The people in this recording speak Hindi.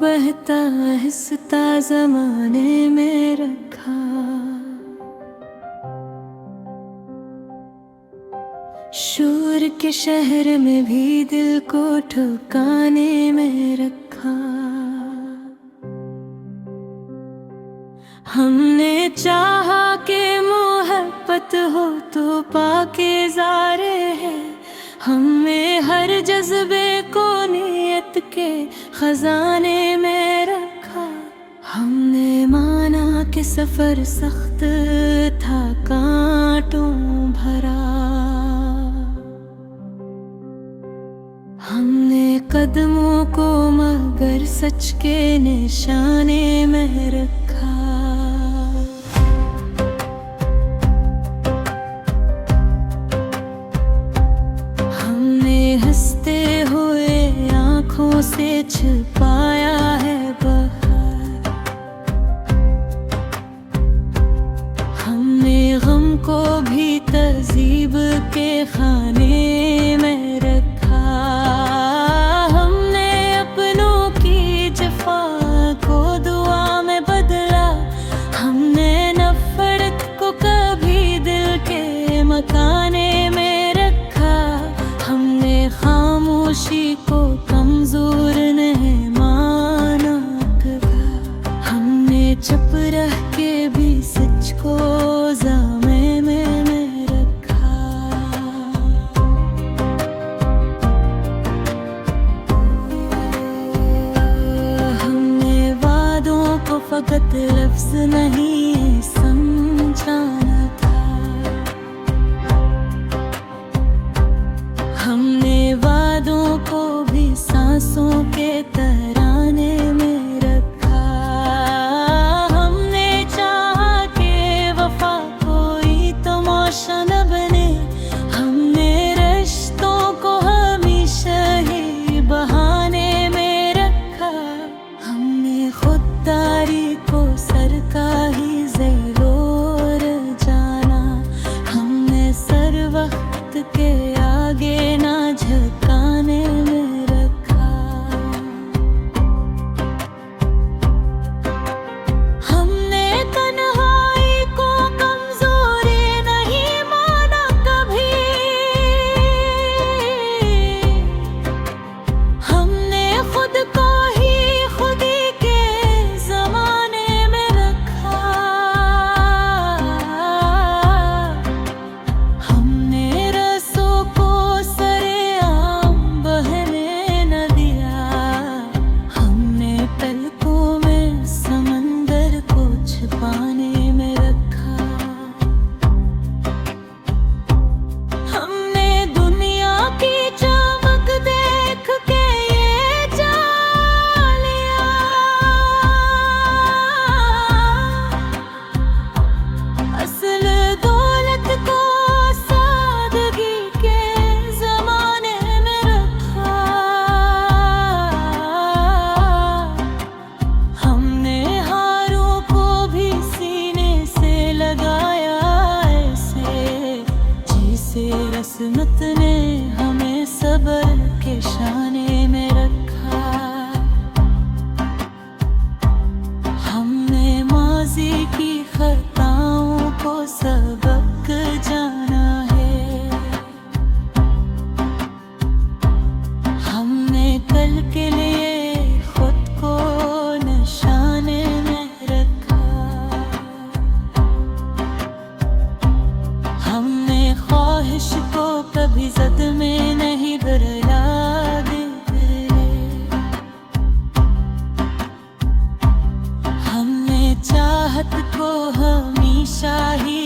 बहता आहिस्ता ज़माने में रखा। शोर के शहर में भी दिल को ठिकाने में रखा। हमने चाहा कि मोहब्बत हो तो पाकीज़ारे है। हमने हर जज्बे को नीयत के खजाने में रखा। हमने माना कि सफर सख्त था, कांटों भरा। हमने कदमों को मगर सच के निशाने में रखा। हंसते हुए आँखों से छिपाया है बहार। हमने गम को भी तहज़ीब के खाने में रखा। हमने अपनों की जफा को दुआ में बदला। हमने नफरत को कभी दिल के मकाने में रखा। हमने खामोशी को कमजोर नहीं माना कभी। हमने चुप रह के भी सच को ज़ामे में रखा। हमने वादों को फकत लफ्ज़ नहीं समझाना था। हमने वादों को भी सांसों के तराने में रखा। हमने चाहा कि वफा कोई तमाशा न बने। हमने रिश्तों को हमेशा ही बहाने में रखा। हमने खुददारी को सर का ही ज़रूर जाना। हमने सर वक्त के आगे ना झुकाने में रखा। हमने तन्हाई को कमजोरी नहीं माना कभी। हमने खुद को ही खुदी के ज़माने में रखा। हमने रसों को सरेआम बहने न दिया। हमने पलकों में समंदर को छिपाने में रखा। हमने दुनिया की चमक देख के ये जान लिया। असल दौलत को सादगी के ज़माने में रखा। हमने हारों को भी सीने से लगाया ऐसे, जिसे रस्मत ने हमें सबर के शाने में रखा। हमने माज़ी की खताओं को सबक जाना है। हमने कल के लिए खुद को निशाने में रखा। हमने ख्वाहिश को कभी ज़द में नहीं बरला दे। हमने चाहत को हमेशा ही